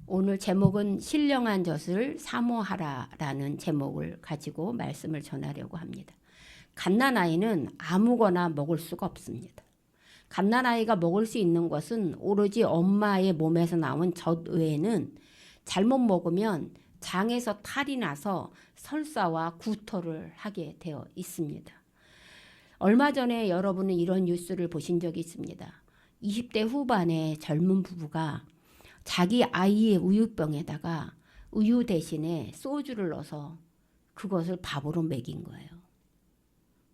오늘 제목은 신령한 젖을 사모하라라는 제목을 가지고 말씀을 전하려고 합니다. 갓난아이는 아무거나 먹을 수가 없습니다. 갓난아이가 먹을 수 있는 것은 오로지 엄마의 몸에서 나온 젖 외에는 잘못 먹으면 장에서 탈이 나서 설사와 구토를 하게 되어 있습니다. 얼마 전에 여러분은 이런 뉴스를 보신 적이 있습니다. 20대 후반의 젊은 부부가 자기 아이의 우유병에다가 우유 대신에 소주를 넣어서 그것을 밥으로 먹인 거예요.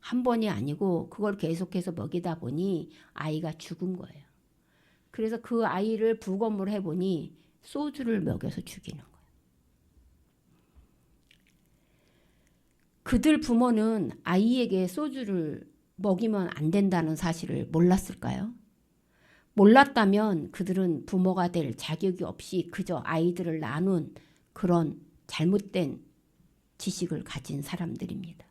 한 번이 아니고 그걸 계속해서 먹이다 보니 아이가 죽은 거예요. 그래서 그 아이를 부검을 해보니 소주를 먹여서 죽이는 거예요. 그들 부모는 아이에게 소주를 먹이면 안 된다는 사실을 몰랐을까요? 몰랐다면 그들은 부모가 될 자격이 없이 그저 아이들을 나눈 그런 잘못된 지식을 가진 사람들입니다.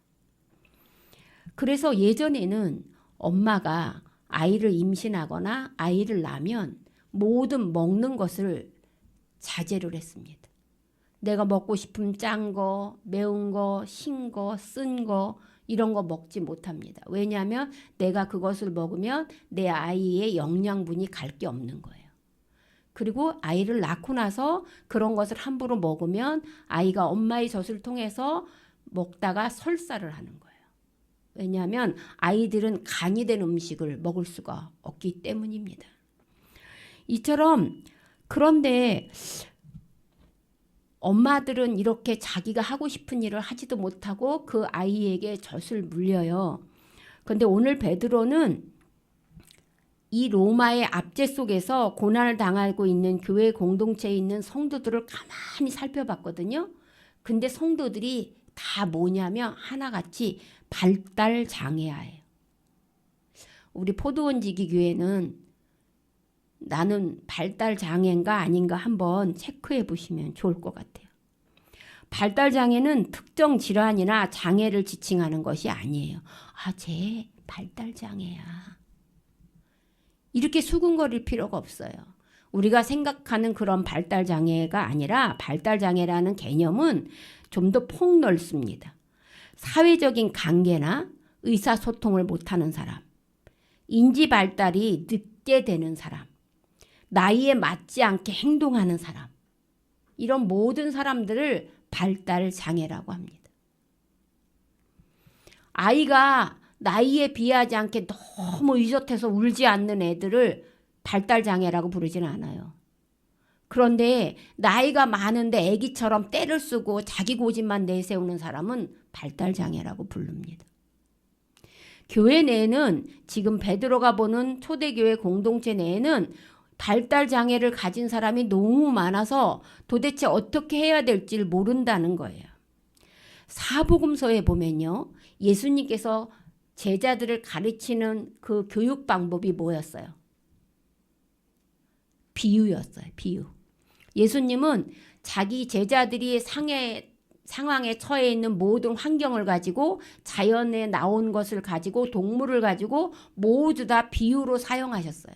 그래서 예전에는 엄마가 아이를 임신하거나 아이를 낳으면 모든 먹는 것을 자제를 했습니다. 내가 먹고 싶은 짠 거, 매운 거, 신 거, 쓴 거 이런 거 먹지 못합니다. 왜냐하면 내가 그것을 먹으면 내 아이의 영양분이 갈 게 없는 거예요. 그리고 아이를 낳고 나서 그런 것을 함부로 먹으면 아이가 엄마의 젖을 통해서 먹다가 설사를 하는 거예요. 왜냐하면 아이들은 간이 된 음식을 먹을 수가 없기 때문입니다. 이처럼 그런데 엄마들은 이렇게 자기가 하고 싶은 일을 하지도 못하고 그 아이에게 젖을 물려요. 그런데 오늘 베드로는 이 로마의 압제 속에서 고난을 당하고 있는 교회 공동체에 있는 성도들을 가만히 살펴봤거든요. 근데 성도들이 다 뭐냐면 하나같이 발달 장애아예요. 우리 포도원지기 교회는 나는 발달 장애인가 아닌가 한번 체크해 보시면 좋을 것 같아요. 발달 장애는 특정 질환이나 장애를 지칭하는 것이 아니에요. 아, 쟤 발달 장애야. 이렇게 수군거릴 필요가 없어요. 우리가 생각하는 그런 발달 장애가 아니라 발달 장애라는 개념은 좀 더 폭넓습니다. 사회적인 관계나 의사소통을 못하는 사람, 인지 발달이 늦게 되는 사람, 나이에 맞지 않게 행동하는 사람, 이런 모든 사람들을 발달 장애라고 합니다. 아이가 나이에 비하지 않게 너무 의젓해서 울지 않는 애들을 발달 장애라고 부르지는 않아요. 그런데 나이가 많은데 애기처럼 떼를 쓰고 자기 고집만 내세우는 사람은 발달 장애라고 부릅니다. 교회 내에는 지금 베드로가 보는 초대교회 공동체 내에는 발달 장애를 가진 사람이 너무 많아서 도대체 어떻게 해야 될지 모른다는 거예요. 사복음서에 보면요. 예수님께서 제자들을 가르치는 그 교육 방법이 뭐였어요? 비유였어요. 비유. 예수님은 자기 제자들이 상황에 처해 있는 모든 환경을 가지고 자연에 나온 것을 가지고 동물을 가지고 모두 다 비유로 사용하셨어요.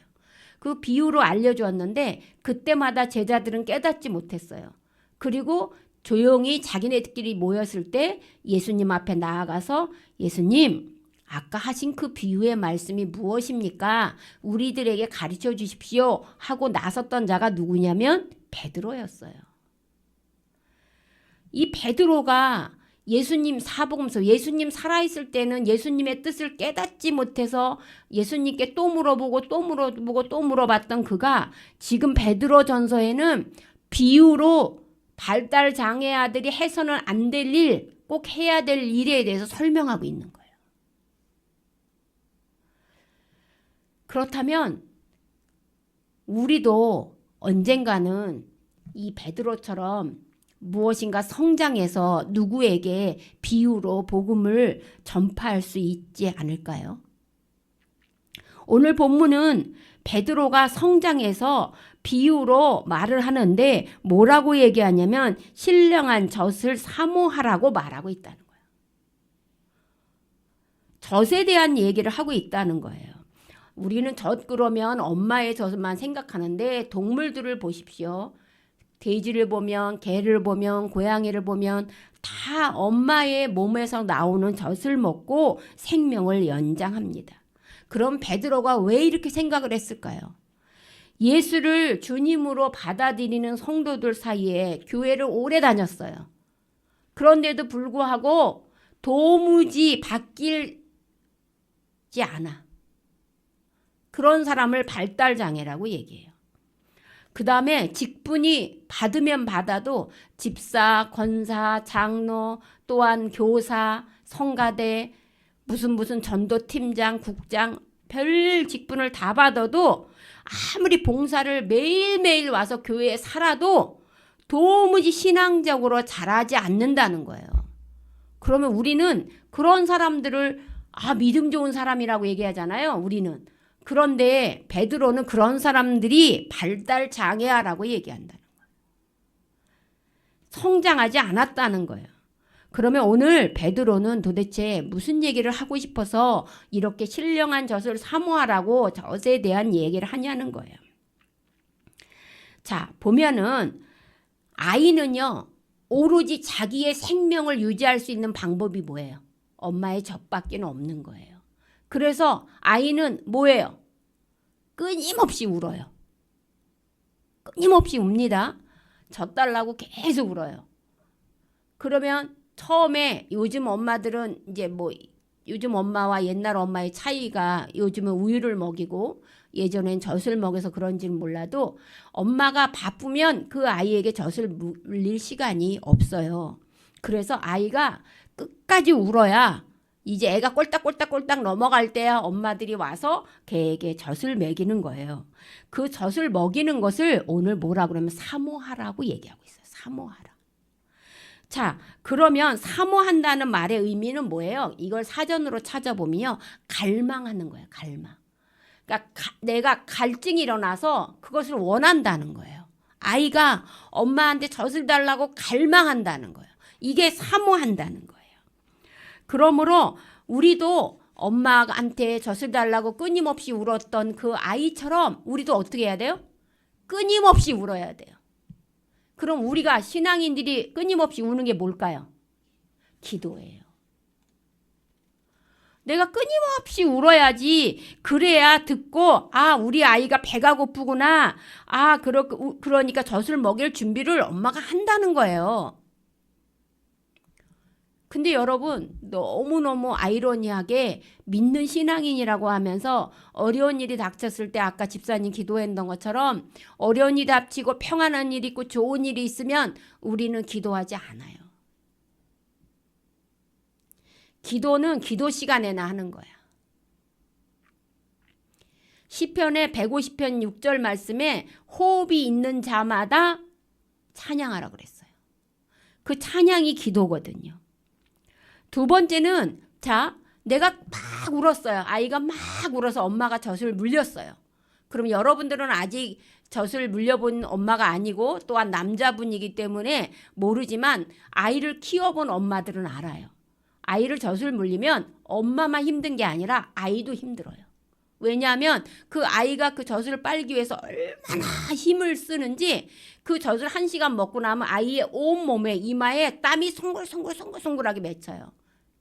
그 비유로 알려주었는데 그때마다 제자들은 깨닫지 못했어요. 그리고 조용히 자기네들끼리 모였을 때 예수님 앞에 나아가서 예수님, 아까 하신 그 비유의 말씀이 무엇입니까? 우리들에게 가르쳐 주십시오 하고 나섰던 자가 누구냐면 베드로였어요. 이 베드로가 예수님 사복음서 예수님 살아있을 때는 예수님의 뜻을 깨닫지 못해서 예수님께 또 물어보고 또 물어보고 또 물어봤던 그가 지금 베드로 전서에는 비유로 발달 장애아들이 해서는 안 될 일, 꼭 해야 될 일에 대해서 설명하고 있는 거예요. 그렇다면 우리도 언젠가는 이 베드로처럼 무엇인가 성장해서 누구에게 비유로 복음을 전파할 수 있지 않을까요? 오늘 본문은 베드로가 성장해서 비유로 말을 하는데 뭐라고 얘기하냐면 신령한 젖을 사모하라고 말하고 있다는 거예요. 젖에 대한 얘기를 하고 있다는 거예요. 우리는 젖 그러면 엄마의 젖만 생각하는데 동물들을 보십시오. 돼지를 보면, 개를 보면, 고양이를 보면 다 엄마의 몸에서 나오는 젖을 먹고 생명을 연장합니다. 그럼 베드로가 왜 이렇게 생각을 했을까요? 예수를 주님으로 받아들이는 성도들 사이에 교회를 오래 다녔어요. 그런데도 불구하고 도무지 바뀌지 않아. 그런 사람을 발달장애라고 얘기해요. 그 다음에 직분이 받으면 받아도 집사, 권사, 장로, 또한 교사, 성가대, 무슨 전도팀장, 국장, 별 직분을 다 받아도 아무리 봉사를 매일매일 와서 교회에 살아도 도무지 신앙적으로 자라지 않는다는 거예요. 그러면 우리는 그런 사람들을 믿음 좋은 사람이라고 얘기하잖아요. 우리는. 그런데 베드로는 그런 사람들이 발달 장애아라고 얘기한다는 거예요. 성장하지 않았다는 거예요. 그러면 오늘 베드로는 도대체 무슨 얘기를 하고 싶어서 이렇게 신령한 젖을 사모하라고 젖에 대한 얘기를 하냐는 거예요. 자, 보면은 아이는요, 오로지 자기의 생명을 유지할 수 있는 방법이 뭐예요? 엄마의 젖밖에 없는 거예요. 그래서 아이는 뭐예요? 끊임없이 울어요. 끊임없이 웁니다. 젖 달라고 계속 울어요. 그러면 처음에 요즘 엄마들은 이제 요즘 엄마와 옛날 엄마의 차이가 요즘은 우유를 먹이고 예전엔 젖을 먹여서 그런지는 몰라도 엄마가 바쁘면 그 아이에게 젖을 물릴 시간이 없어요. 그래서 아이가 끝까지 울어야 이제 애가 꼴딱꼴딱 넘어갈 때야 엄마들이 와서 걔에게 젖을 먹이는 거예요. 그 젖을 먹이는 것을 오늘 뭐라 그러면 사모하라고 얘기하고 있어요. 사모하라. 자, 그러면 사모한다는 말의 의미는 뭐예요? 이걸 사전으로 찾아보면요. 갈망하는 거예요. 갈망. 그러니까 내가 갈증이 일어나서 그것을 원한다는 거예요. 아이가 엄마한테 젖을 달라고 갈망한다는 거예요. 이게 사모한다는 거예요. 그러므로 우리도 엄마한테 젖을 달라고 끊임없이 울었던 그 아이처럼 우리도 어떻게 해야 돼요? 끊임없이 울어야 돼요. 그럼 우리가 신앙인들이 끊임없이 우는 게 뭘까요? 기도예요. 내가 끊임없이 울어야지. 그래야 듣고 우리 아이가 배가 고프구나. 그러니까 젖을 먹일 준비를 엄마가 한다는 거예요. 근데 여러분 너무너무 아이러니하게 믿는 신앙인이라고 하면서 어려운 일이 닥쳤을 때 아까 집사님 기도했던 것처럼 어려운 일이 닥치고 평안한 일이 있고 좋은 일이 있으면 우리는 기도하지 않아요. 기도는 기도 시간에나 하는 거야. 시편의 150편 6절 말씀에 호흡이 있는 자마다 찬양하라 그랬어요. 그 찬양이 기도거든요. 두 번째는 내가 막 울었어요. 아이가 막 울어서 엄마가 젖을 물렸어요. 그럼 여러분들은 아직 젖을 물려본 엄마가 아니고 또한 남자분이기 때문에 모르지만 아이를 키워본 엄마들은 알아요. 아이를 젖을 물리면 엄마만 힘든 게 아니라 아이도 힘들어요. 왜냐하면 그 아이가 그 젖을 빨기 위해서 얼마나 힘을 쓰는지 그 젖을 1시간 먹고 나면 아이의 온몸에 이마에 땀이 송글송글하게 맺혀요.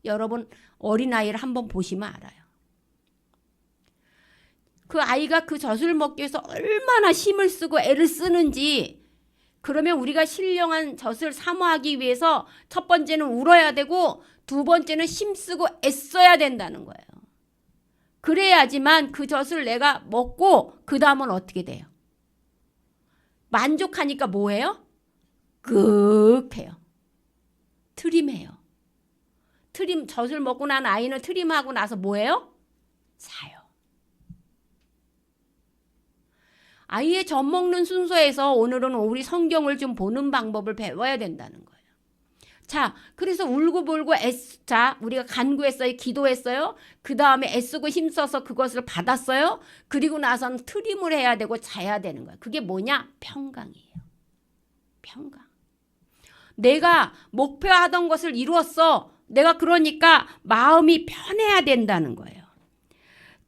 여러분 어린아이를 한번 보시면 알아요. 그 아이가 그 젖을 먹기 위해서 얼마나 힘을 쓰고 애를 쓰는지. 그러면 우리가 신령한 젖을 사모하기 위해서 첫 번째는 울어야 되고 두 번째는 힘쓰고 애써야 된다는 거예요. 그래야지만 그 젖을 내가 먹고 그 다음은 어떻게 돼요? 만족하니까 뭐해요? 끄해요. 트림해요. 젖을 먹고 난 아이는 트림하고 나서 뭐해요? 자요. 아이의 젖 먹는 순서에서 오늘은 우리 성경을 좀 보는 방법을 배워야 된다는 거예요. 자, 그래서 울고불고 우리가 간구했어요. 기도했어요. 그 다음에 애쓰고 힘써서 그것을 받았어요. 그리고 나서는 트림을 해야 되고 자야 되는 거예요. 그게 뭐냐? 평강이에요. 평강. 내가 목표하던 것을 이루었어. 내가 그러니까 마음이 편해야 된다는 거예요.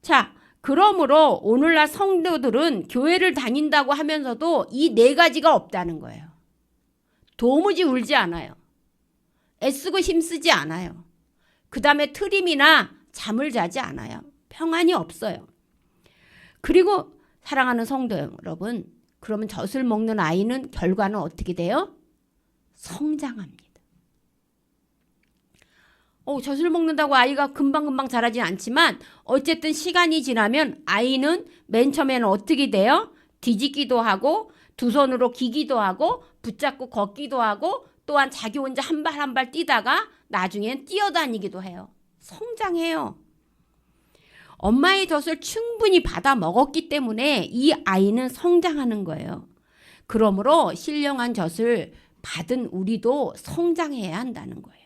자, 그러므로 오늘날 성도들은 교회를 다닌다고 하면서도 이 4가지가 없다는 거예요. 도무지 울지 않아요. 애쓰고 힘쓰지 않아요. 그 다음에 트림이나 잠을 자지 않아요. 평안이 없어요. 그리고 사랑하는 성도 여러분, 그러면 젖을 먹는 아이는 결과는 어떻게 돼요? 성장합니다. 젖을 먹는다고 아이가 금방금방 자라진 않지만 어쨌든 시간이 지나면 아이는 맨 처음에는 어떻게 돼요? 뒤집기도 하고 두 손으로 기기도 하고 붙잡고 걷기도 하고 또한 자기 혼자 한 발 한 발 뛰다가 나중엔 뛰어다니기도 해요. 성장해요. 엄마의 젖을 충분히 받아 먹었기 때문에 이 아이는 성장하는 거예요. 그러므로 신령한 젖을 받은 우리도 성장해야 한다는 거예요.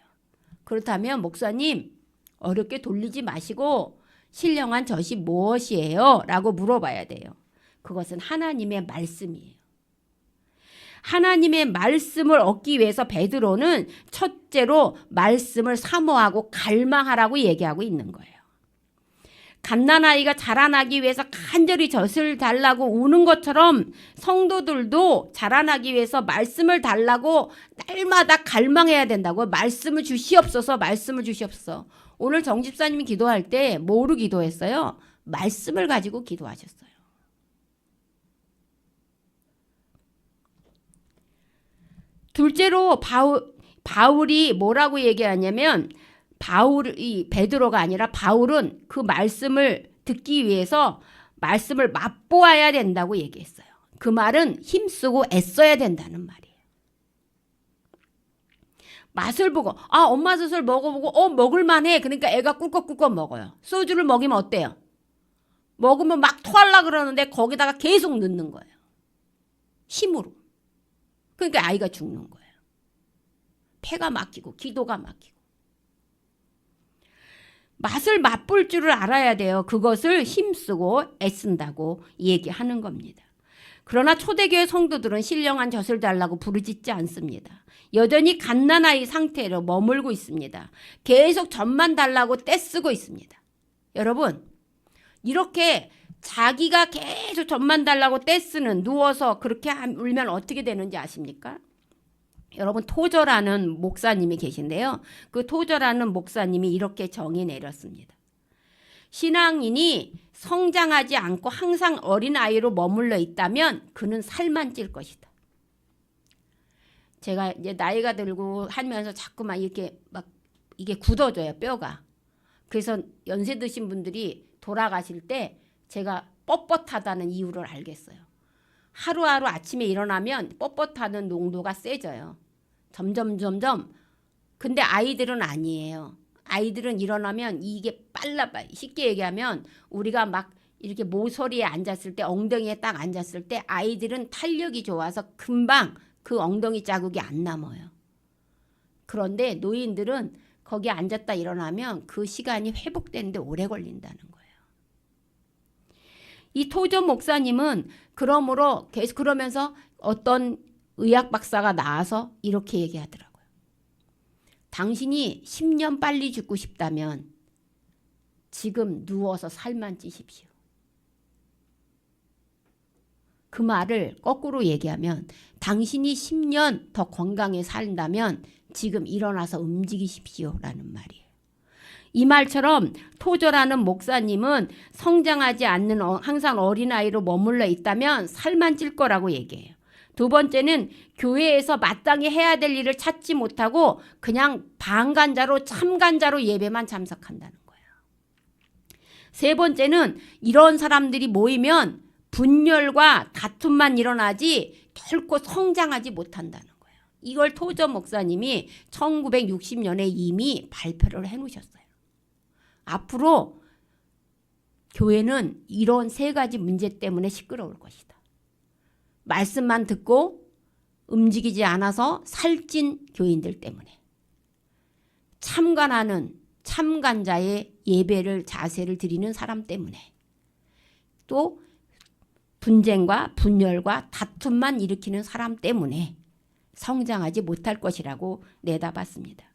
그렇다면 목사님, 어렵게 돌리지 마시고 신령한 젖이 무엇이에요? 라고 물어봐야 돼요. 그것은 하나님의 말씀이에요. 하나님의 말씀을 얻기 위해서 베드로는 첫째로 말씀을 사모하고 갈망하라고 얘기하고 있는 거예요. 갓난아이가 자라나기 위해서 간절히 젖을 달라고 우는 것처럼 성도들도 자라나기 위해서 말씀을 달라고 날마다 갈망해야 된다고. 말씀을 주시옵소서, 말씀을 주시옵소서. 오늘 정 집사님이 기도할 때 뭐로 기도했어요? 말씀을 가지고 기도하셨어요. 둘째로 바울이 뭐라고 얘기하냐면 베드로가 아니라 바울은 그 말씀을 듣기 위해서 말씀을 맛보아야 된다고 얘기했어요. 그 말은 힘쓰고 애써야 된다는 말이에요. 맛을 보고 엄마 젖을 먹어보고 먹을만해. 그러니까 애가 꿀꺽꿀꺽 먹어요. 소주를 먹이면 어때요? 먹으면 막 토하려고 그러는데 거기다가 계속 넣는 거예요. 힘으로. 그러니까 아이가 죽는 거예요. 폐가 막히고 기도가 막히고. 맛을 맛볼 줄을 알아야 돼요. 그것을 힘쓰고 애쓴다고 얘기하는 겁니다. 그러나 초대교회 성도들은 신령한 젖을 달라고 부르짖지 않습니다. 여전히 갓난아이 상태로 머물고 있습니다. 계속 젖만 달라고 떼쓰고 있습니다. 여러분, 이렇게 자기가 계속 젖만 달라고 떼쓰는, 누워서 그렇게 울면 어떻게 되는지 아십니까? 여러분, 토저라는 목사님이 계신데요. 그 토저라는 목사님이 이렇게 정의 내렸습니다. 신앙인이 성장하지 않고 항상 어린아이로 머물러 있다면 그는 살만 찔 것이다. 제가 이제 나이가 들고 하면서 자꾸만 이렇게 막 이게 굳어져요, 뼈가. 그래서 연세 드신 분들이 돌아가실 때 제가 뻣뻣하다는 이유를 알겠어요. 하루하루 아침에 일어나면 뻣뻣하는 농도가 세져요. 점점. 근데 아이들은 아니에요. 아이들은 일어나면 이게 빨라. 쉽게 얘기하면 우리가 막 이렇게 모서리에 앉았을 때, 엉덩이에 딱 앉았을 때 아이들은 탄력이 좋아서 금방 그 엉덩이 자국이 안 남아요. 그런데 노인들은 거기 앉았다 일어나면 그 시간이 회복되는데 오래 걸린다는 거예요. 이 토저 목사님은 그러므로 계속 그러면서 어떤 의학 박사가 나와서 이렇게 얘기하더라고요. 당신이 10년 빨리 죽고 싶다면 지금 누워서 살만 찌십시오. 그 말을 거꾸로 얘기하면 당신이 10년 더 건강에 산다면 지금 일어나서 움직이십시오라는 말이에요. 이 말처럼 토저라는 목사님은 성장하지 않는 항상 어린아이로 머물러 있다면 살만 찔 거라고 얘기해요. 두 번째는 교회에서 마땅히 해야 될 일을 찾지 못하고 그냥 방관자로 참관자로 예배만 참석한다는 거예요. 세 번째는 이런 사람들이 모이면 분열과 다툼만 일어나지 결코 성장하지 못한다는 거예요. 이걸 토저 목사님이 1960년에 이미 발표를 해놓으셨어요. 앞으로 교회는 이런 세 가지 문제 때문에 시끄러울 것이다. 말씀만 듣고 움직이지 않아서 살찐 교인들 때문에, 참관하는 참관자의 예배를 자세를 드리는 사람 때문에, 또 분쟁과 분열과 다툼만 일으키는 사람 때문에 성장하지 못할 것이라고 내다봤습니다.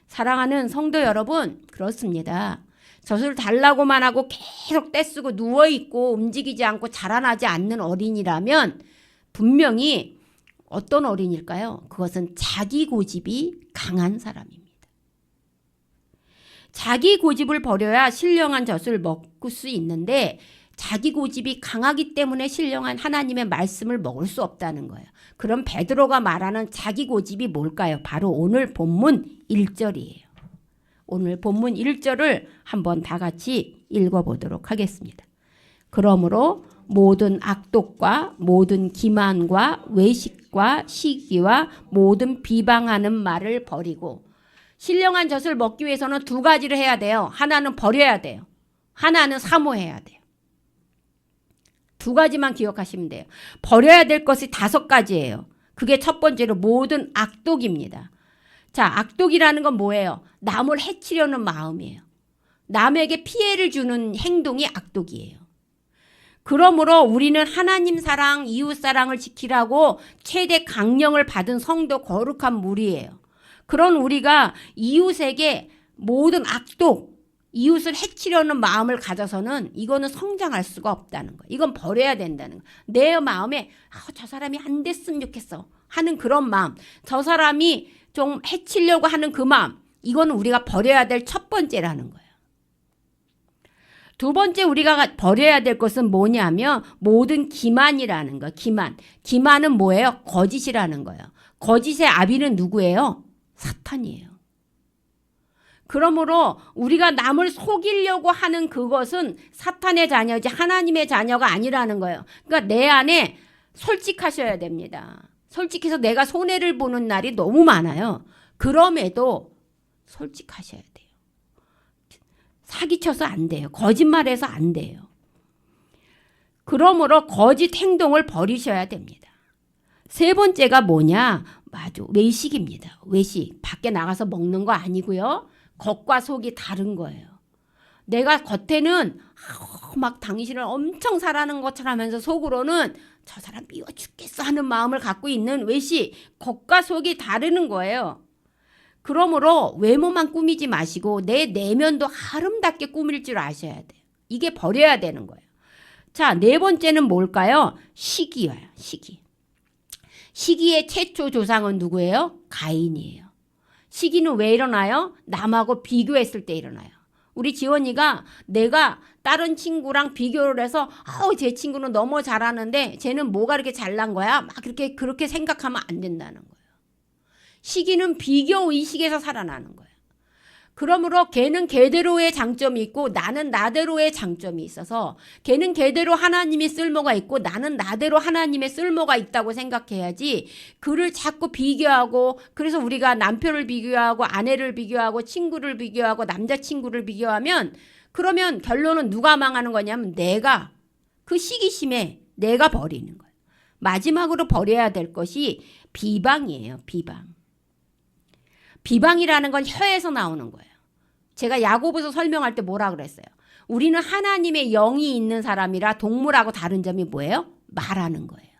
사랑하는 성도 여러분, 그렇습니다. 젖을 달라고만 하고 계속 떼쓰고 누워있고 움직이지 않고 자라나지 않는 어린이라면 분명히 어떤 어린일까요? 그것은 자기 고집이 강한 사람입니다. 자기 고집을 버려야 신령한 젖을 먹을 수 있는데 자기 고집이 강하기 때문에 신령한 하나님의 말씀을 먹을 수 없다는 거예요. 그럼 베드로가 말하는 자기 고집이 뭘까요? 바로 오늘 본문 1절이에요. 오늘 본문 1절을 한번 다 같이 읽어보도록 하겠습니다. 그러므로 모든 악독과 모든 기만과 외식과 시기와 모든 비방하는 말을 버리고, 신령한 젖을 먹기 위해서는 두 가지를 해야 돼요. 하나는 버려야 돼요. 하나는 사모해야 돼요. 두 가지만 기억하시면 돼요. 버려야 될 것이 5가지예요. 그게 첫 번째로 모든 악독입니다. 자, 악독이라는 건 뭐예요? 남을 해치려는 마음이에요. 남에게 피해를 주는 행동이 악독이에요. 그러므로 우리는 하나님 사랑, 이웃 사랑을 지키라고 최대 강령을 받은 성도 거룩한 무리예요. 그런 우리가 이웃에게 모든 악독, 이웃을 해치려는 마음을 가져서는 이거는 성장할 수가 없다는 거예요. 이건 버려야 된다는 거예요. 내 마음에 저 사람이 안 됐으면 좋겠어 하는 그런 마음, 저 사람이 좀 해치려고 하는 그 마음, 이거는 우리가 버려야 될 첫 번째라는 거예요. 두 번째 우리가 버려야 될 것은 뭐냐면 모든 기만이라는 거예요. 기만은 뭐예요? 거짓이라는 거예요. 거짓의 아비는 누구예요? 사탄이에요. 그러므로 우리가 남을 속이려고 하는 그것은 사탄의 자녀지 하나님의 자녀가 아니라는 거예요. 그러니까 내 안에 솔직하셔야 됩니다. 솔직해서 내가 손해를 보는 날이 너무 많아요. 그럼에도 솔직하셔야 돼요. 사기쳐서 안 돼요. 거짓말해서 안 돼요. 그러므로 거짓 행동을 버리셔야 됩니다. 세 번째가 뭐냐? 맞아, 외식입니다. 외식. 밖에 나가서 먹는 거 아니고요. 겉과 속이 다른 거예요. 내가 겉에는 막 당신을 엄청 사랑하는 것처럼 하면서 속으로는 저 사람 미워 죽겠어 하는 마음을 갖고 있는 외식. 겉과 속이 다르는 거예요. 그러므로 외모만 꾸미지 마시고 내 내면도 아름답게 꾸밀 줄 아셔야 돼요. 이게 버려야 되는 거예요. 자, 네 번째는 뭘까요? 시기예요. 시기. 시기의 최초 조상은 누구예요? 가인이에요. 시기는 왜 일어나요? 남하고 비교했을 때 일어나요. 우리 지원이가 내가 다른 친구랑 비교를 해서 제 친구는 너무 잘하는데 쟤는 뭐가 이렇게 잘난 거야? 막 그렇게 생각하면 안 된다는 거예요. 시기는 비교 의식에서 살아나는 거예요. 그러므로 걔는 걔대로의 장점이 있고 나는 나대로의 장점이 있어서 걔는 걔대로 하나님의 쓸모가 있고 나는 나대로 하나님의 쓸모가 있다고 생각해야지 그를 자꾸 비교하고, 그래서 우리가 남편을 비교하고 아내를 비교하고 친구를 비교하고 남자친구를 비교하면 그러면 결론은 누가 망하는 거냐면 내가, 그 시기심에 내가 버리는 거예요. 마지막으로 버려야 될 것이 비방이에요. 비방이라는 건 혀에서 나오는 거예요. 제가 야고보서 설명할 때 뭐라 그랬어요? 우리는 하나님의 영이 있는 사람이라 동물하고 다른 점이 뭐예요? 말하는 거예요.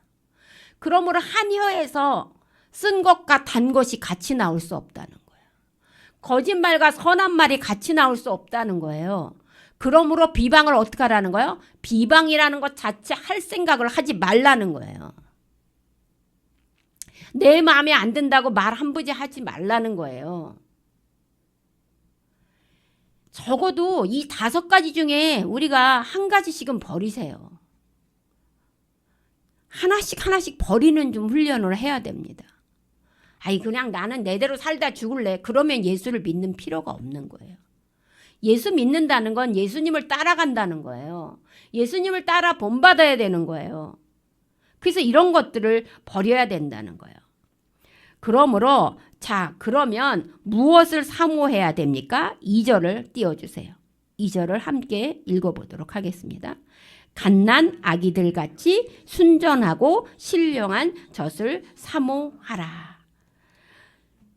그러므로 한 혀에서 쓴 것과 단 것이 같이 나올 수 없다는 거예요. 거짓말과 선한 말이 같이 나올 수 없다는 거예요. 그러므로 비방을 어떻게 하라는 거예요? 비방이라는 것 자체 할 생각을 하지 말라는 거예요. 내 마음에 안 든다고 말 한부지 하지 말라는 거예요. 적어도 이 5가지 중에 우리가 한 가지씩은 버리세요. 하나씩 버리는 좀 훈련을 해야 됩니다. 그냥 나는 내대로 살다 죽을래. 그러면 예수를 믿는 필요가 없는 거예요. 예수 믿는다는 건 예수님을 따라간다는 거예요. 예수님을 따라 본받아야 되는 거예요. 그래서 이런 것들을 버려야 된다는 거예요. 그러므로 그러면 무엇을 사모해야 됩니까? 2절을 띄워주세요. 2절을 함께 읽어보도록 하겠습니다. 갓난 아기들 같이 순전하고 신령한 젖을 사모하라.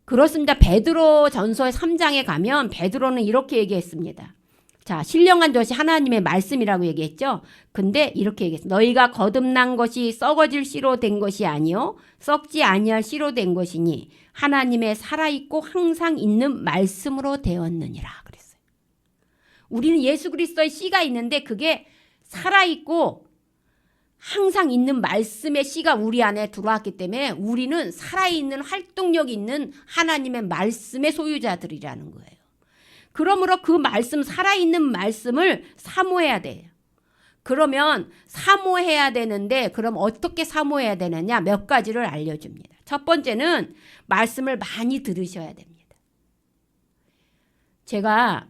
그렇습니다. 베드로 전서 3장에 가면 베드로는 이렇게 얘기했습니다. 자, 신령한 젖이 하나님의 말씀이라고 얘기했죠. 근데 이렇게 얘기했어요. 너희가 거듭난 것이 썩어질 씨로 된 것이 아니요 썩지 아니할 씨로 된 것이니 하나님의 살아있고 항상 있는 말씀으로 되었느니라 그랬어요. 우리는 예수 그리스도의 씨가 있는데 그게 살아있고 항상 있는 말씀의 씨가 우리 안에 들어왔기 때문에 우리는 살아있는 활동력 있는 하나님의 말씀의 소유자들이라는 거예요. 그러므로 그 말씀, 살아있는 말씀을 사모해야 돼요. 그러면 사모해야 되는데 그럼 어떻게 사모해야 되느냐 몇 가지를 알려줍니다. 첫 번째는 말씀을 많이 들으셔야 됩니다. 제가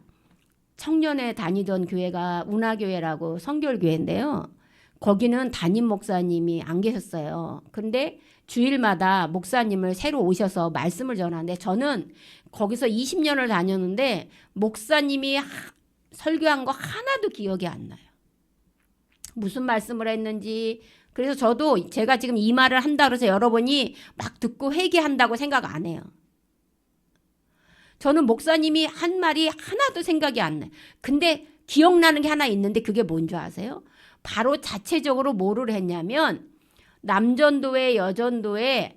청년에 다니던 교회가 운하교회라고 성결교회인데요. 거기는 담임 목사님이 안 계셨어요. 그런데 주일마다 목사님을 새로 오셔서 말씀을 전하는데 저는 거기서 20년을 다녔는데 목사님이 설교한 거 하나도 기억이 안 나요. 무슨 말씀을 했는지. 그래서 저도 제가 지금 이 말을 한다고 해서 여러분이 막 듣고 회개한다고 생각 안 해요. 저는 목사님이 한 말이 하나도 생각이 안 나요. 근데 기억나는 게 하나 있는데 그게 뭔지 아세요? 바로 자체적으로 뭐를 했냐면 남전도회, 여전도회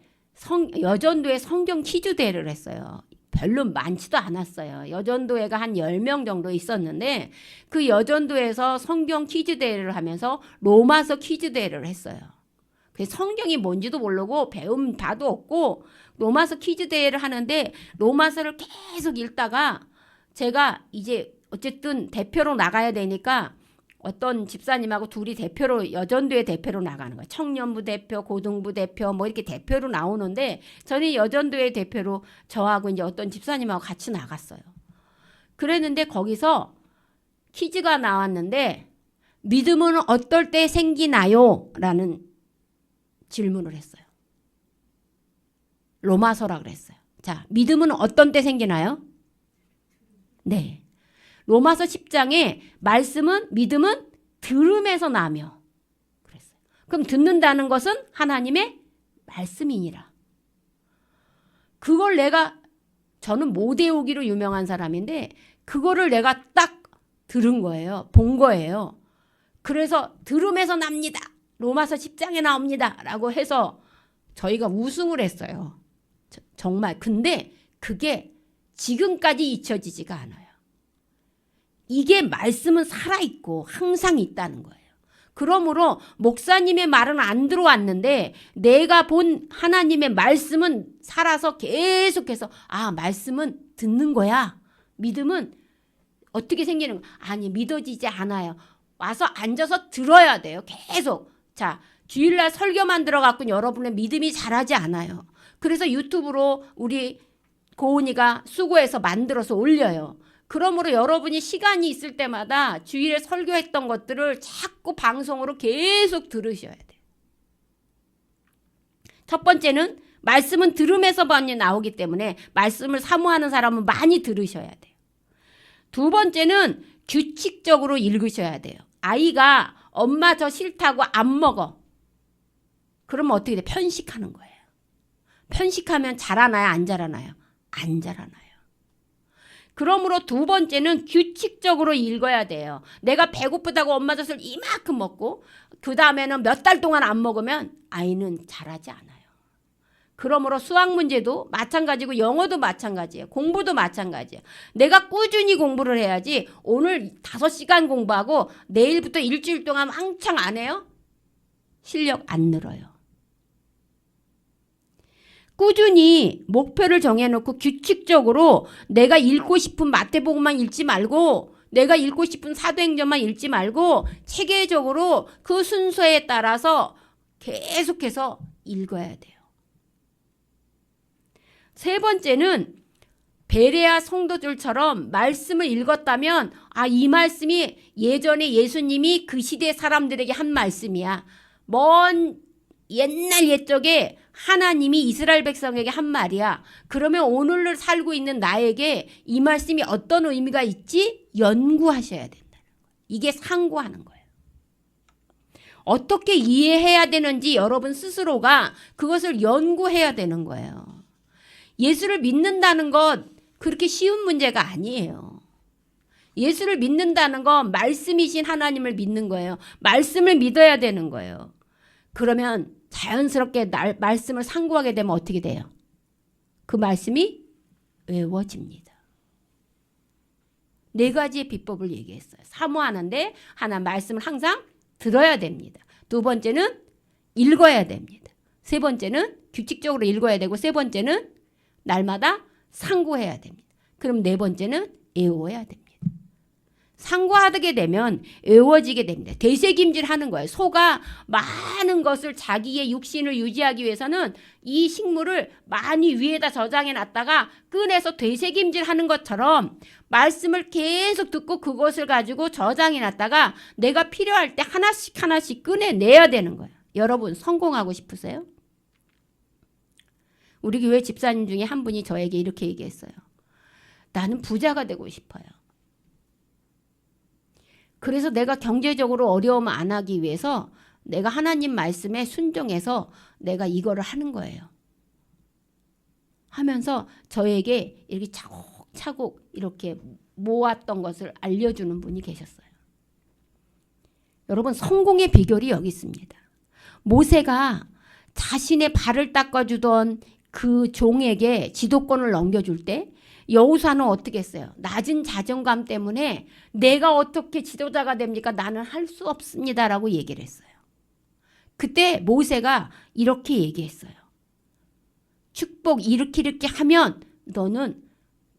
성경 퀴즈 대회를 했어요. 별로 많지도 않았어요. 여전도회가 한 10명 정도 있었는데 그 여전도에서 성경 퀴즈 대회를 하면서 로마서 퀴즈 대회를 했어요. 그래서 성경이 뭔지도 모르고 배움 바도 없고 로마서 퀴즈 대회를 하는데 로마서를 계속 읽다가 제가 이제 어쨌든 대표로 나가야 되니까 어떤 집사님하고 둘이 대표로 여전도회 대표로 나가는 거예요. 청년부 대표, 고등부 대표 뭐 이렇게 대표로 나오는데 저는 여전도회 대표로 저하고 이제 어떤 집사님하고 같이 나갔어요. 그랬는데 거기서 퀴즈가 나왔는데 믿음은 어떨 때 생기나요? 라는 질문을 했어요. 로마서라 그랬어요. 자, 믿음은 어떤 때 생기나요? 네. 로마서 10장에 말씀은 믿음은 들음에서 나며 그랬어요. 그럼 듣는다는 것은 하나님의 말씀이니라. 그걸 저는 못 외우기로 유명한 사람인데 그거를 내가 딱 들은 거예요. 본 거예요. 그래서 들음에서 납니다. 로마서 10장에 나옵니다. 라고 해서 저희가 우승을 했어요. 정말. 근데 그게 지금까지 잊혀지지가 않아요. 이게 말씀은 살아있고 항상 있다는 거예요. 그러므로 목사님의 말은 안 들어왔는데 내가 본 하나님의 말씀은 살아서 계속해서 말씀은 듣는 거야. 믿음은 어떻게 생기는 거야? 아니 믿어지지 않아요. 와서 앉아서 들어야 돼요. 계속. 자, 주일날 설교만 들어갖고 여러분의 믿음이 자라지 않아요. 그래서 유튜브로 우리 고은이가 수고해서 만들어서 올려요. 그러므로 여러분이 시간이 있을 때마다 주일에 설교했던 것들을 자꾸 방송으로 계속 들으셔야 돼요. 첫 번째는 말씀은 들음에서 많이 나오기 때문에 말씀을 사모하는 사람은 많이 들으셔야 돼요. 두 번째는 규칙적으로 읽으셔야 돼요. 아이가 엄마 저 싫다고 안 먹어. 그러면 어떻게 돼? 편식하는 거예요. 편식하면 자라나요? 안 자라나요? 안 자라나요. 그러므로 두 번째는 규칙적으로 읽어야 돼요. 내가 배고프다고 엄마 젖을 이만큼 먹고 그 다음에는 몇 달 동안 안 먹으면 아이는 자라지 않아요. 그러므로 수학 문제도 마찬가지고 영어도 마찬가지예요. 공부도 마찬가지예요. 내가 꾸준히 공부를 해야지 오늘 5시간 공부하고 내일부터 일주일 동안 왕창 안 해요? 실력 안 늘어요. 꾸준히 목표를 정해놓고 규칙적으로 내가 읽고 싶은 마태복음만 읽지 말고 내가 읽고 싶은 사도행전만 읽지 말고 체계적으로 그 순서에 따라서 계속해서 읽어야 돼요. 세 번째는 베레아 성도들처럼 말씀을 읽었다면 이 말씀이 예전에 예수님이 그 시대 사람들에게 한 말씀이야. 먼 옛날 옛적에 하나님이 이스라엘 백성에게 한 말이야. 그러면 오늘을 살고 있는 나에게 이 말씀이 어떤 의미가 있지? 연구하셔야 된다는 거예요. 이게 상고하는 거예요. 어떻게 이해해야 되는지 여러분 스스로가 그것을 연구해야 되는 거예요. 예수를 믿는다는 것 그렇게 쉬운 문제가 아니에요. 예수를 믿는다는 건 말씀이신 하나님을 믿는 거예요. 말씀을 믿어야 되는 거예요. 그러면 자연스럽게 말씀을 상고하게 되면 어떻게 돼요? 그 말씀이 외워집니다. 4가지의 비법을 얘기했어요. 사모하는데 하나 말씀을 항상 들어야 됩니다. 두 번째는 읽어야 됩니다. 세 번째는 규칙적으로 읽어야 되고 세 번째는 날마다 상고해야 됩니다. 그럼 네 번째는 외워야 됩니다. 상고하게 되면 외워지게 됩니다. 되새김질하는 거예요. 소가 많은 것을 자기의 육신을 유지하기 위해서는 이 식물을 많이 위에다 저장해 놨다가 꺼내서 되새김질하는 것처럼 말씀을 계속 듣고 그것을 가지고 저장해 놨다가 내가 필요할 때 하나씩 하나씩 꺼내내야 되는 거예요. 여러분 성공하고 싶으세요? 우리 교회 집사님 중에 한 분이 저에게 이렇게 얘기했어요. 나는 부자가 되고 싶어요. 그래서 내가 경제적으로 어려움 안 하기 위해서 내가 하나님 말씀에 순종해서 내가 이거를 하는 거예요. 하면서 저에게 이렇게 차곡차곡 이렇게 모았던 것을 알려주는 분이 계셨어요. 여러분 성공의 비결이 여기 있습니다. 모세가 자신의 발을 닦아주던 그 종에게 지도권을 넘겨줄 때 여호수아는 어떻게 했어요? 낮은 자존감 때문에 내가 어떻게 지도자가 됩니까? 나는 할 수 없습니다. 라고 얘기를 했어요. 그때 모세가 이렇게 얘기했어요. 축복 이렇게 하면 너는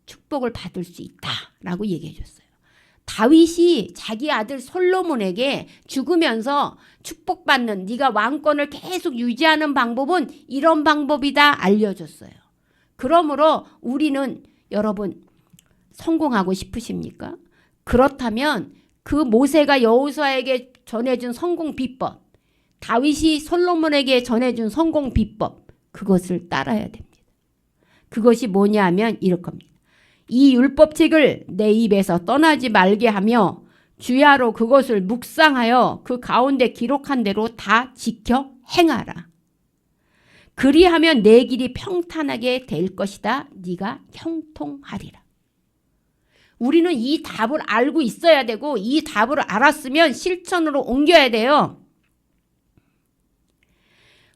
축복을 받을 수 있다. 라고 얘기해 줬어요. 다윗이 자기 아들 솔로몬에게 죽으면서 축복받는 네가 왕권을 계속 유지하는 방법은 이런 방법이다 알려줬어요. 그러므로 우리는 여러분 성공하고 싶으십니까? 그렇다면 그 모세가 여호수아에게 전해준 성공 비법, 다윗이 솔로몬에게 전해준 성공 비법, 그것을 따라야 됩니다. 그것이 뭐냐 하면 이럴 겁니다. 이 율법책을 내 입에서 떠나지 말게 하며 주야로 그것을 묵상하여 그 가운데 기록한 대로 다 지켜 행하라. 그리하면 내 길이 평탄하게 될 것이다. 네가 형통하리라. 우리는 이 답을 알고 있어야 되고 이 답을 알았으면 실천으로 옮겨야 돼요.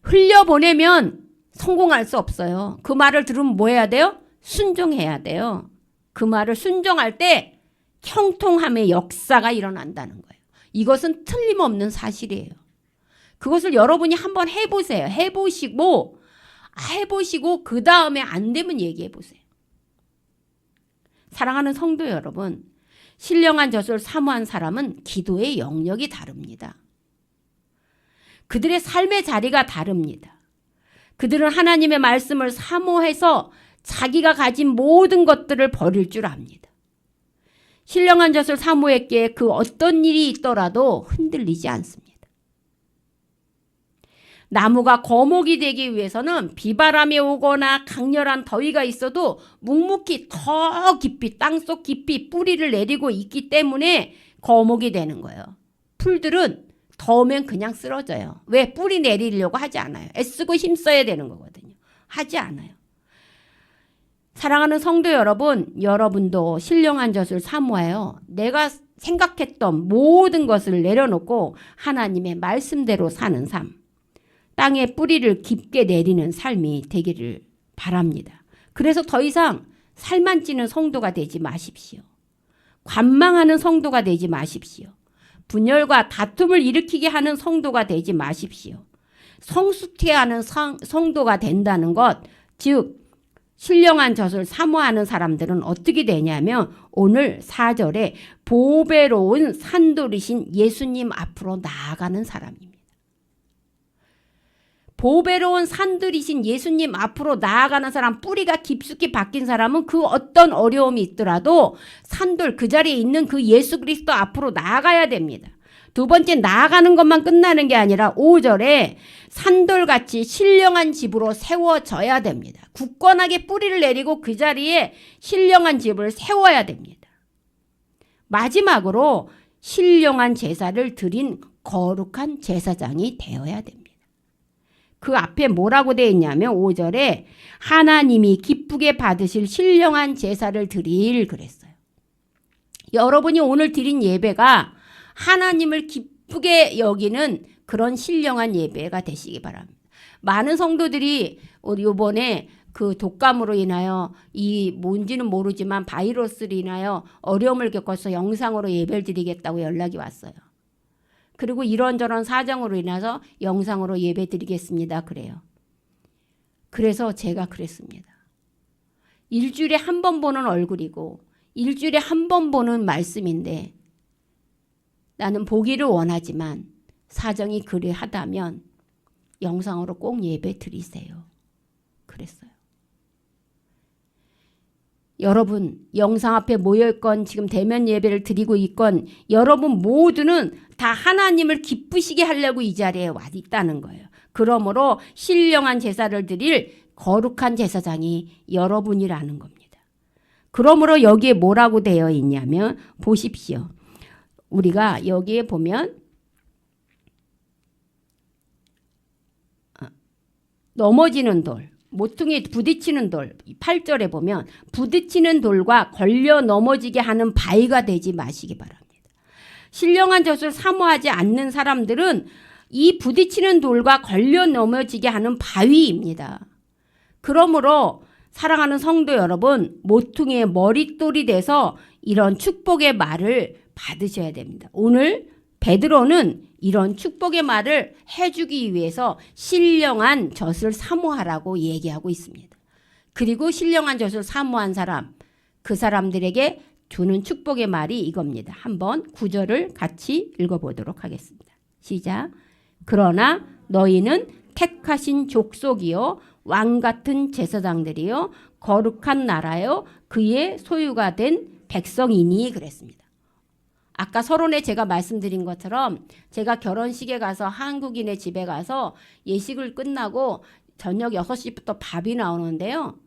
흘려보내면 성공할 수 없어요. 그 말을 들으면 뭐 해야 돼요? 순종해야 돼요. 그 말을 순종할 때 형통함의 역사가 일어난다는 거예요. 이것은 틀림없는 사실이에요. 그것을 여러분이 한번 해보세요. 해보시고 그 다음에 안 되면 얘기해보세요. 사랑하는 성도 여러분, 신령한 젖을 사모한 사람은 기도의 영역이 다릅니다. 그들의 삶의 자리가 다릅니다. 그들은 하나님의 말씀을 사모해서 자기가 가진 모든 것들을 버릴 줄 압니다. 신령한 젖을 사모했기에 그 어떤 일이 있더라도 흔들리지 않습니다. 나무가 거목이 되기 위해서는 비바람이 오거나 강렬한 더위가 있어도 묵묵히 더 깊이 땅속 깊이 뿌리를 내리고 있기 때문에 거목이 되는 거예요. 풀들은 더우면 그냥 쓰러져요. 왜? 뿌리 내리려고 하지 않아요. 애쓰고 힘써야 되는 거거든요. 하지 않아요. 사랑하는 성도 여러분, 여러분도 신령한 젖을 사모하여 내가 생각했던 모든 것을 내려놓고 하나님의 말씀대로 사는 삶, 땅에 뿌리를 깊게 내리는 삶이 되기를 바랍니다. 그래서 더 이상 살만 찌는 성도가 되지 마십시오. 관망하는 성도가 되지 마십시오. 분열과 다툼을 일으키게 하는 성도가 되지 마십시오. 성숙해하는 성도가 된다는 것, 즉 신령한 젖을 사모하는 사람들은 어떻게 되냐면 오늘 4절에 보배로운 산돌이신 예수님 앞으로 나아가는 사람입니다. 보배로운 산들이신 예수님 앞으로 나아가는 사람, 뿌리가 깊숙이 박힌 사람은 그 어떤 어려움이 있더라도 산돌 그 자리에 있는 그 예수 그리스도 앞으로 나아가야 됩니다. 두 번째, 나아가는 것만 끝나는 게 아니라 5절에 산돌같이 신령한 집으로 세워져야 됩니다. 굳건하게 뿌리를 내리고 그 자리에 신령한 집을 세워야 됩니다. 마지막으로 신령한 제사를 드린 거룩한 제사장이 되어야 됩니다. 그 앞에 뭐라고 되어 있냐면 5절에 하나님이 기쁘게 받으실 신령한 제사를 드릴 그랬어요. 여러분이 오늘 드린 예배가 하나님을 기쁘게 여기는 그런 신령한 예배가 되시기 바랍니다. 많은 성도들이 이번에 그 독감으로 인하여 이 뭔지는 모르지만 바이러스로 인하여 어려움을 겪어서 영상으로 예배를 드리겠다고 연락이 왔어요. 그리고 이런저런 사정으로 인해서 영상으로 예배 드리겠습니다. 그래요. 그래서 제가 그랬습니다. 일주일에 한 번 보는 얼굴이고 일주일에 한 번 보는 말씀인데 나는 보기를 원하지만 사정이 그리하다면 영상으로 꼭 예배 드리세요. 그랬어요. 여러분 영상 앞에 모여있건 지금 대면 예배를 드리고 있건 여러분 모두는 다 하나님을 기쁘시게 하려고 이 자리에 와 있다는 거예요. 그러므로 신령한 제사를 드릴 거룩한 제사장이 여러분이라는 겁니다. 그러므로 여기에 뭐라고 되어 있냐면 보십시오. 우리가 여기에 보면 넘어지는 돌, 모퉁이에 부딪히는 돌 8절에 보면 부딪히는 돌과 걸려 넘어지게 하는 바위가 되지 마시기 바랍니다. 신령한 젖을 사모하지 않는 사람들은 이 부딪히는 돌과 걸려 넘어지게 하는 바위입니다. 그러므로 사랑하는 성도 여러분, 모퉁이의 머릿돌이 돼서 이런 축복의 말을 받으셔야 됩니다. 오늘 베드로는 이런 축복의 말을 해주기 위해서 신령한 젖을 사모하라고 얘기하고 있습니다. 그리고 신령한 젖을 사모한 사람, 그 사람들에게 주는 축복의 말이 이겁니다. 한번 9절을 같이 읽어보도록 하겠습니다. 시작. 그러나 너희는 택하신 족속이요 왕같은 제사장들이요 거룩한 나라요 그의 소유가 된 백성이니 그랬습니다. 아까 서론에 제가 말씀드린 것처럼 제가 결혼식에 가서 한국인의 집에 가서 예식을 끝나고 저녁 6시부터 밥이 나오는데요.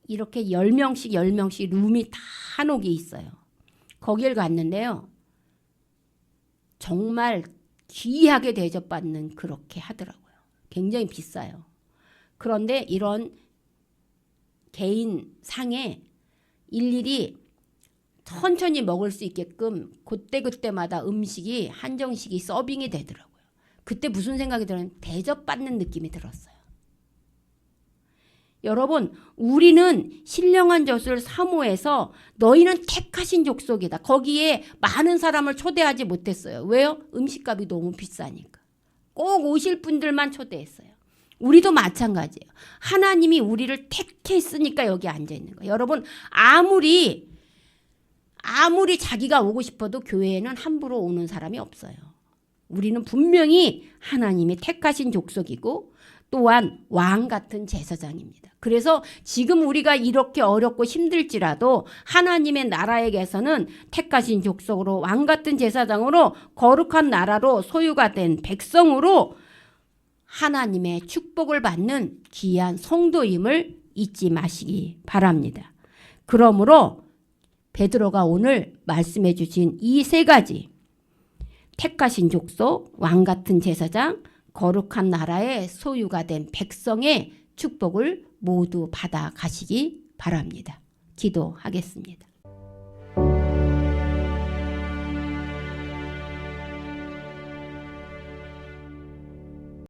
이렇게 10명씩 룸이 다 한옥이 있어요. 거길 갔는데요. 정말 귀하게 대접받는 그렇게 하더라고요. 굉장히 비싸요. 그런데 이런 개인 상에 일일이 천천히 먹을 수 있게끔 그때그때마다 음식이 한정식이 서빙이 되더라고요. 그때 무슨 생각이 들었냐면 대접받는 느낌이 들었어요. 여러분 우리는 신령한 젖을 사모해서 너희는 택하신 족속이다. 거기에 많은 사람을 초대하지 못했어요. 왜요? 음식값이 너무 비싸니까. 꼭 오실 분들만 초대했어요. 우리도 마찬가지예요. 하나님이 우리를 택했으니까 여기 앉아있는 거예요. 여러분 아무리 자기가 오고 싶어도 교회에는 함부로 오는 사람이 없어요. 우리는 분명히 하나님이 택하신 족속이고 또한 왕 같은 제사장입니다. 그래서 지금 우리가 이렇게 어렵고 힘들지라도 하나님의 나라에게서는 택하신 족속으로 왕 같은 제사장으로 거룩한 나라로 소유가 된 백성으로 하나님의 축복을 받는 귀한 성도임을 잊지 마시기 바랍니다. 그러므로 베드로가 오늘 말씀해 주신 이 세 가지 택하신 족속, 왕 같은 제사장, 거룩한 나라의 소유가 된 백성의 축복을 모두 받아 가시기 바랍니다. 기도하겠습니다.